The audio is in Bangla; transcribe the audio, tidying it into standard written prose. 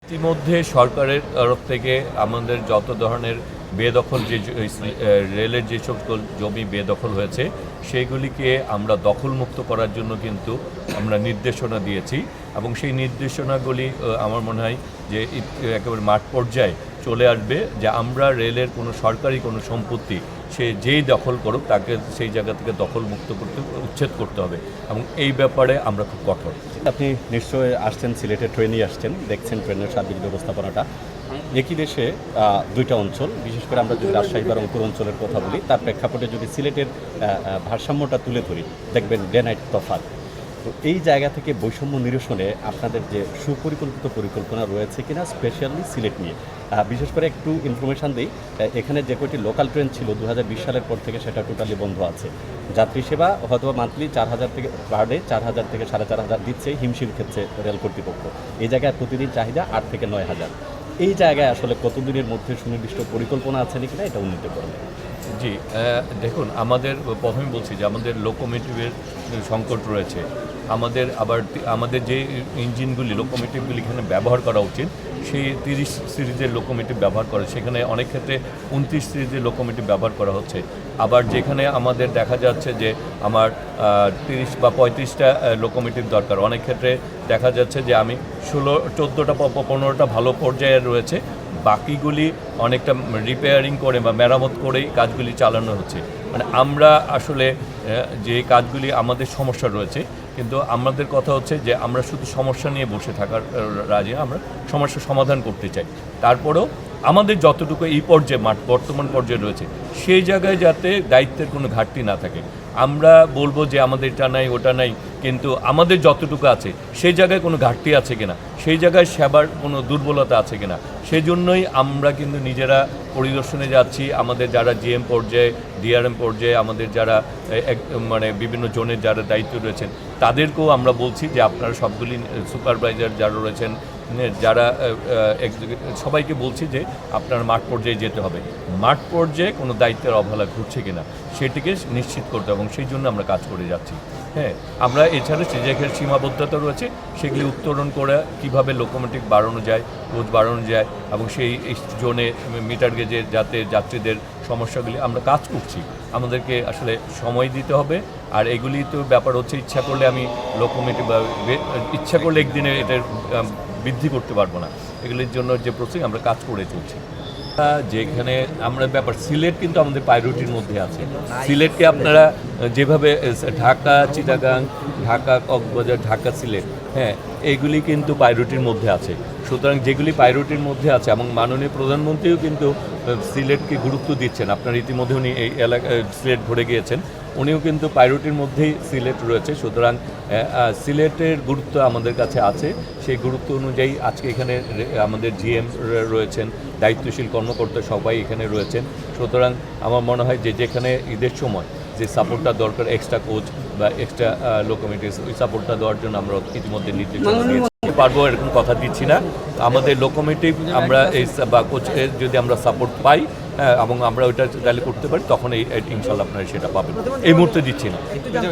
ইতিমধ্যে সরকারের তরফ থেকে আমাদের যত ধরনের বেদখল যে রেলের যে সকল জমি বেদখল হয়েছে সেগুলিকে আমরা দখলমুক্ত করার জন্য কিন্তু আমরা নির্দেশনা দিয়েছি এবং সেই নির্দেশনাগুলি আমার মনে হয় যে একেবারে মাঠ পর্যায়ে চলে আসবে যে আমরা রেলের কোনো সরকারি কোনো সম্পত্তি সে যেই দখল করুক তাকে সেই জায়গা থেকে দখলমুক্ত করতে উচ্ছেদ করতে হবে এবং এই ব্যাপারে আমরা খুব কঠোর। আপনি নিশ্চয়ই আসছেন, সিলেটে ট্রেনে আসছেন, দেখছেন ট্রেনের সার্বিক ব্যবস্থাপনাটা। একই দেশে দুইটা অঞ্চল, বিশেষ করে আমরা যদি রাজশাহী বা রংপুর অঞ্চলের কথা বলি, তার প্রেক্ষাপটে যদি সিলেটের ভারসাম্যটা তুলে ধরি দেখবেন ডে নাইট তফাৎ। তো এই জায়গা থেকে বৈষম্য নিরসনে আপনাদের যে সুপরিকল্পিত পরিকল্পনা রয়েছে কিনা, স্পেশালি সিলেট নিয়ে বিশেষ করে একটু ইনফরমেশান দিই। এখানে যে কয়টি লোকাল ট্রেন ছিল 2020 সালের পর থেকে সেটা টোটালি বন্ধ আছে। যাত্রী সেবা হয়তো মান্থলি 4,000 থেকে পার ডে 4,000 থেকে 4,500 দিচ্ছে হিমশিম ক্ষেত্রে রেল কর্তৃপক্ষ। এই জায়গায় প্রতিদিন চাহিদা 8 থেকে 9,000। এই জায়গায় আসলে কতদিনের মধ্যে সুনির্দিষ্ট পরিকল্পনা আছে কিনা এটা উন্নীত করবে? জি, দেখুন, আমাদের প্রথমে বলছি যে আমাদের লোকোমোটিভের সংকট রয়েছে। আমাদের যে ইঞ্জিনগুলি লোকোমোটিভগুলি এখানে ব্যবহার করা উচিত সেই 30 সিরিজের লোকোমোটিভ ব্যবহার করে, সেখানে অনেক ক্ষেত্রে 29 সিরিজের লোকোমোটিভ ব্যবহার করা হচ্ছে। আবার যেখানে আমাদের দেখা যাচ্ছে যে আমার 30 বা 35টা লোকোমোটিভ দরকার, অনেক ক্ষেত্রে দেখা যাচ্ছে যে আমি 14টা বা 15টা ভালো পর্যায়ে রয়েছে, বাকিগুলি অনেকটা রিপেয়ারিং করে বা মেরামত করেই কাজগুলি চালানো হচ্ছে। মানে আমরা আসলে যে কাজগুলি আমাদের সমস্যা রয়েছে, কিন্তু আমাদের কথা হচ্ছে যে আমরা শুধু সমস্যা নিয়ে বসে থাকার রাজি, আমরা সমস্যার সমাধান করতে চাই। তারপরেও আমাদের যতটুকু এই পর্যায়ে বর্তমান পর্যায়ে রয়েছে সেই জায়গায় যাতে দায়িত্বের কোনো ঘাটতি না থাকে। আমরা বলবো যে আমাদের এটা নাই ওটা নাই, কিন্তু আমাদের যতটুকু আছে সেই জায়গায় কোনো ঘাটতি আছে কিনা, সেই জায়গায় সেবার কোনো দুর্বলতা আছে কিনা, সেই জন্যই আমরা কিন্তু নিজেরা পরিদর্শনে যাচ্ছি। আমাদের যারা জিএম পর্যায়ে, ডিআরএম পর্যায়ে, আমাদের যারা মানে বিভিন্ন জোনের যারা দায়িত্ব রয়েছেন তাদেরকেও আমরা বলছি যে আপনারা সবগুলি সুপারভাইজার যারা রয়েছেন, যারা সবাইকে বলছি যে আপনার মাঠ পর্যায়ে যেতে হবে, মাঠ পর্যায়ে কোনো দায়িত্বের অবহেলা ঘটছে কিনা সেটিকে নিশ্চিত করতে এবং সেই জন্য আমরা কাজ করে যাচ্ছি। হ্যাঁ, আমরা এছাড়া যে জায়গায় সীমাবদ্ধতা রয়েছে সেগুলি উত্তরণ করে কীভাবে লোকোমোটিভ বাড়ানো যায়, কোচ বাড়ানো যায় এবং সেই জোনে মিটার গেজে যাতে যাত্রীদের সমস্যাগুলি আমরা কাজ করছি। আমাদেরকে আসলে সময় দিতে হবে, আর এগুলি তো ব্যাপার হচ্ছে ইচ্ছা করলে আমি লোকোমোটিভ বা ইচ্ছা করলে একদিনে এটার বৃদ্ধি করতে পারবো না। এগুলির জন্য যে প্রসেস আমরা কাজ করে চলছি। যেখানে আমরা ব্যাপার সিলেট কিন্তু আমাদের প্রায়োরিটির মধ্যে আছে। সিলেটকে আপনারা যেভাবে ঢাকা, চিটাগাং, ঢাকা, কক্সবাজার, ঢাকা, সিলেট, হ্যাঁ, এগুলি কিন্তু প্রায়োরিটির মধ্যে আছে। সুতরাং যেগুলি প্রায়োরিটির মধ্যে আছে এবং মাননীয় প্রধানমন্ত্রীও কিন্তু সিলেটকে গুরুত্ব দিচ্ছেন। আপনার ইতিমধ্যে উনি এই এলাকায় সিলেট ঘুরে গিয়েছেন, উনিও কিন্তু প্রায়োরিটির মধ্যেই সিলেট রয়েছে। সুতরাং সিলেটের গুরুত্ব আমাদের কাছে আছে। সেই গুরুত্ব অনুযায়ী আজকে এখানে আমাদের জিএম রয়েছেন, দায়িত্বশীল কর্মকর্তা সবাই এখানে রয়েছেন। সুতরাং আমার মনে হয় যে যেখানে ঈদের সময় যে সাপোর্টটা দরকার, এক্সট্রা কোচ বা এক্সট্রা লোকোমোটিভ, ওই সাপোর্টটা দেওয়ার জন্য আমরা ইতিমধ্যে নির্দেশনা দিয়েছি। পারবো এরকম কথা দিচ্ছি না। আমাদের লোকোমোটিভ আমরা এই বা কোচের যদি আমরা সাপোর্ট পাই, হ্যাঁ, এবং আমরা ওইটা তাহলে করতে পারি, তখন এই ইনশাল্লাহ আপনারা সেটা পাবেন। এই মুহূর্তে দিচ্ছি না।